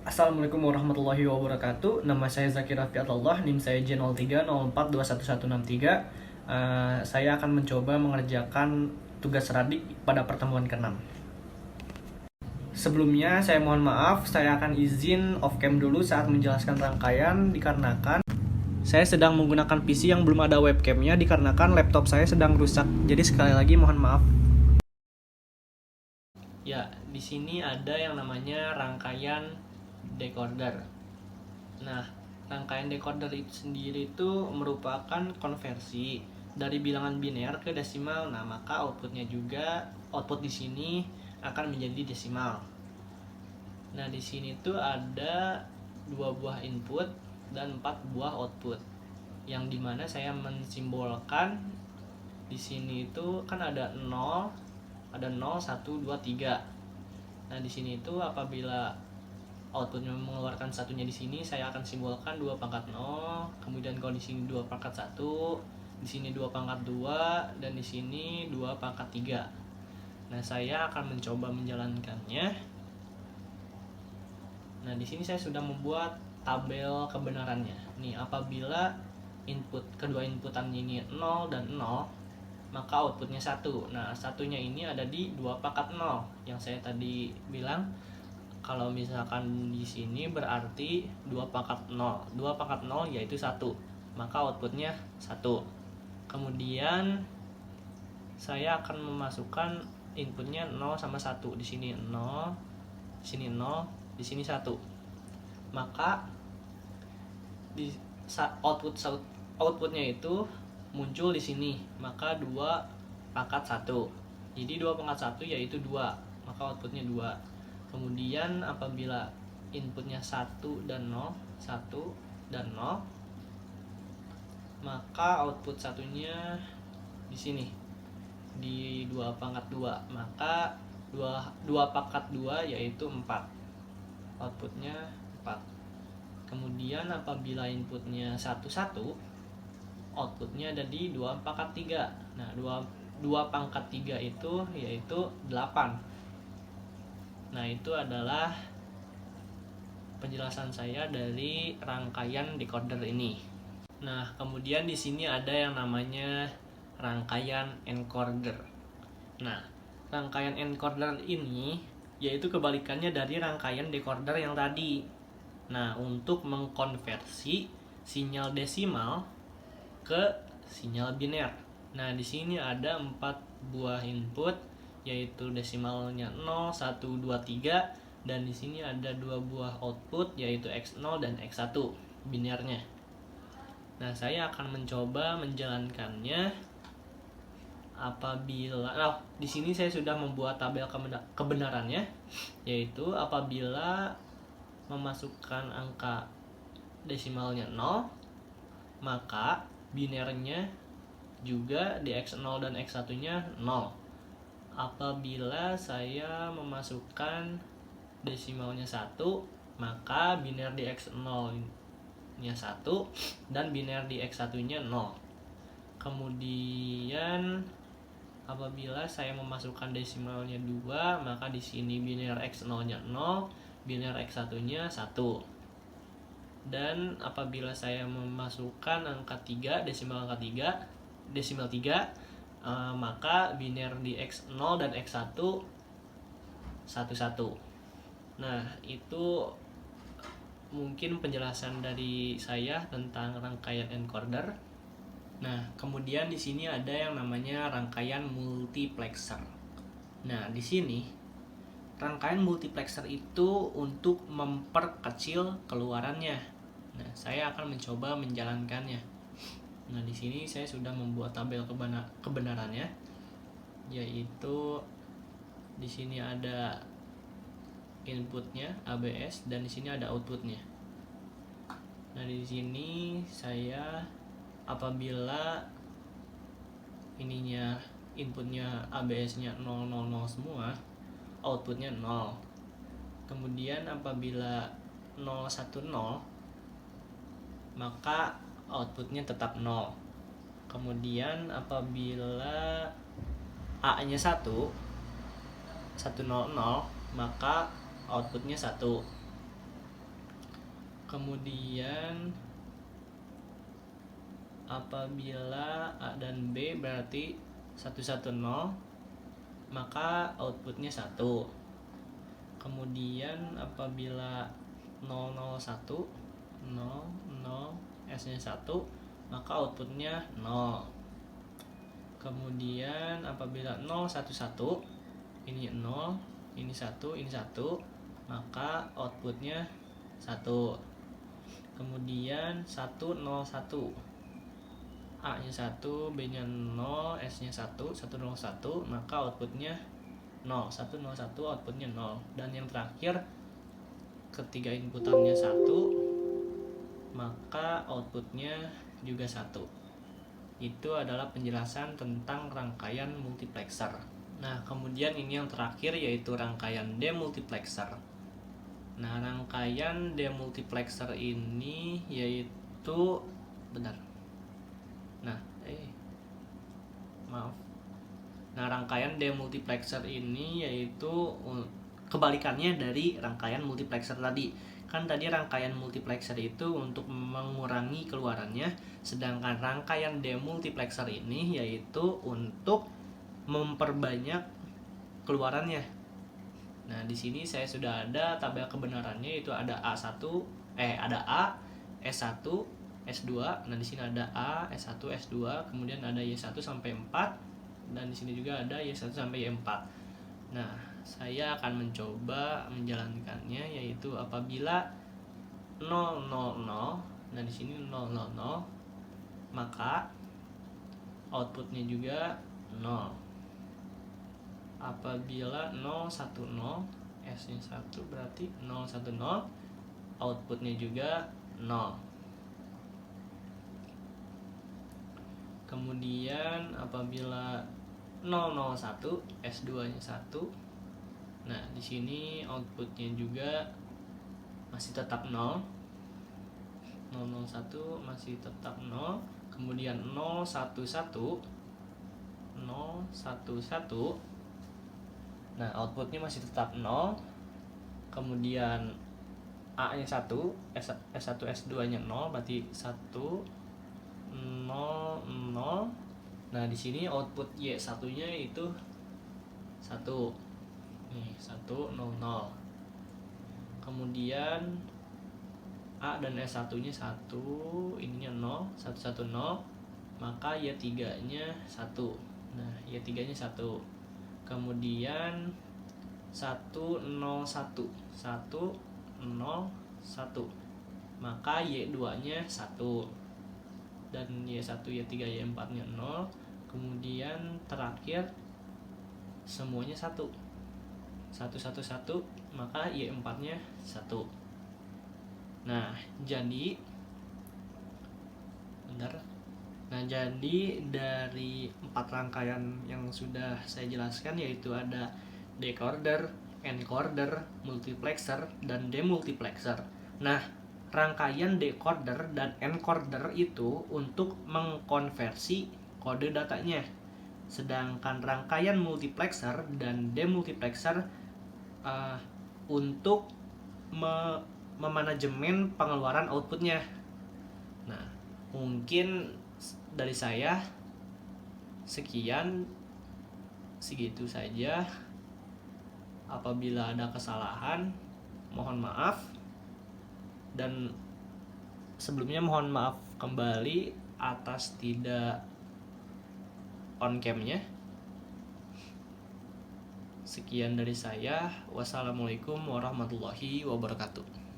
Assalamualaikum warahmatullahi wabarakatuh. Nama saya Zakir Rafiatullah, NIM saya J03042163. Saya akan mencoba mengerjakan tugas radik pada pertemuan ke-6. Sebelumnya saya mohon maaf, saya akan izin off cam dulu saat menjelaskan rangkaian dikarenakan saya sedang menggunakan PC yang belum ada webcamnya dikarenakan laptop saya sedang rusak. Jadi sekali lagi mohon maaf. Ya, di sini ada yang namanya rangkaian decoder. Nah, rangkaian decoder itu sendiri itu merupakan konversi dari bilangan biner ke desimal. Nah, maka output di sini akan menjadi desimal. Nah, di sini tuh ada 2 buah input dan 4 buah output. Yang dimana saya mensimbolkan di sini itu kan ada 0, 1, 2, 3. Nah, di sini itu apabila outputnya mengeluarkan satunya di sini, saya akan simbolkan 2 pangkat 0, kemudian kalau di sini 2 pangkat 1, di sini 2 pangkat 2, dan di sini 2 pangkat 3. Nah, saya akan mencoba menjalankannya. Nah, di sini saya sudah membuat tabel kebenarannya. Nih, apabila kedua inputan ini 0 dan 0, maka outputnya 1. Nah, satunya ini ada di 2 pangkat 0 yang saya tadi bilang. Kalau misalkan di sini berarti 2 pangkat 0. 2 pangkat 0 yaitu 1. Maka outputnya 1. Kemudian saya akan memasukkan inputnya 0 sama 1. Di sini 0, di sini 0, di sini 1. Maka di outputnya itu muncul di sini. Maka 2 pangkat 1. Jadi 2 pangkat 1 yaitu 2. Maka outputnya 2. Kemudian apabila inputnya 1 dan 0, 1 dan 0, maka output satunya di sini di 2 pangkat 2. Maka 2 pangkat 2 yaitu 4. Outputnya 4. Kemudian apabila inputnya 1, 1, outputnya ada di 2 pangkat 3. Nah, 2 pangkat 3 itu yaitu 8. Nah, itu adalah penjelasan saya dari rangkaian decoder ini. Nah, kemudian di sini ada yang namanya rangkaian encoder. Nah, rangkaian encoder ini yaitu kebalikannya dari rangkaian decoder yang tadi. Nah, untuk mengkonversi sinyal desimal ke sinyal biner. Nah, di sini ada 4 buah input yaitu desimalnya 0, 1, 2, 3, dan di sini ada 2 buah output yaitu X0 dan X1 binernya. Nah, saya akan mencoba menjalankannya. Di sini saya sudah membuat tabel kebenarannya, yaitu apabila memasukkan angka desimalnya 0, maka binernya juga di X0 dan X1-nya 0. Apabila saya memasukkan desimalnya 1, maka biner di X0-nya 1 dan biner di X1-nya 0. Kemudian apabila saya memasukkan desimalnya 2, maka di sini biner X0-nya 0, biner X1-nya 1. Dan apabila saya memasukkan angka 3, desimal 3, maka biner di X0 dan X1 1, 1. Nah, itu mungkin penjelasan dari saya tentang rangkaian encoder. Nah, kemudian di sini ada yang namanya rangkaian multiplexer. Nah, di sini rangkaian multiplexer itu untuk memperkecil keluarannya. Nah, saya akan mencoba menjalankannya. Nah, di sini saya sudah membuat tabel kebenarannya, yaitu di sini ada inputnya ABS dan di sini ada outputnya. Nah, di sini saya apabila inputnya ABS-nya 000 semua, outputnya 0. Kemudian apabila 010, maka outputnya tetap 0. Kemudian apabila A-nya 100, maka outputnya 1. Kemudian apabila A dan B berarti 110, maka outputnya 1. Kemudian apabila 001, 0 S nya 1, maka outputnya 0. Kemudian apabila 011, ini 0, ini 1, ini 1, maka outputnya 1. Kemudian 101, A nya 1, B nya 0, S nya 1, 101, maka outputnya 0. 101 outputnya 0. Dan yang terakhir, ketiga inputannya 1, maka outputnya juga 1. Itu adalah penjelasan tentang rangkaian multiplexer. Nah, kemudian ini yang terakhir yaitu rangkaian demultiplexer. Nah, rangkaian demultiplexer ini yaitu Nah, rangkaian demultiplexer ini yaitu kebalikannya dari rangkaian multiplexer tadi. Kan tadi rangkaian multiplexer itu untuk mengurangi keluarannya, sedangkan rangkaian demultiplexer ini yaitu untuk memperbanyak keluarannya. Nah, di sini saya sudah ada tabel kebenarannya, itu ada A1, ada A, S1, S2. Nah, di sini ada A, S1, S2, kemudian ada Y1 sampai 4, dan di sini juga ada Y1 sampai Y4. Nah, saya akan mencoba menjalankannya, yaitu apabila 000, nah di sini 000, maka outputnya juga 0. Apabila 010, S nya 1 berarti 010, outputnya juga 0. Kemudian apabila 001, S2 nya 1, nah di sini outputnya juga masih tetap 0. 001 masih tetap 0. Kemudian 011, nah outputnya masih tetap 0. Kemudian A nya 1, S1, S2 nya 0, berarti 1, 0, 0. Nah, di sini output Y1 nya itu 1. Nih, 1, 0, 0. Kemudian A dan S1 nya 1, ininya 0, 110, maka Y3 nya 1. Nah, Y3 nya 1. Kemudian 101, 101, maka Y2 nya 1. Dan Y1, Y3, Y4 nya 0. Kemudian terakhir semuanya 1. 111, maka Y4 nya 1. Nah, jadi dari 4 rangkaian yang sudah saya jelaskan, yaitu ada decoder, encoder, multiplexer, dan demultiplexer. Nah, rangkaian decoder dan encoder itu untuk mengkonversi kode datanya, sedangkan rangkaian multiplexer dan demultiplexer untuk memanajemen pengeluaran outputnya. Nah, mungkin dari saya segitu saja. Apabila ada kesalahan, mohon maaf, dan sebelumnya mohon maaf kembali atas tidak on cam-nya. Sekian dari saya. Wassalamualaikum warahmatullahi wabarakatuh.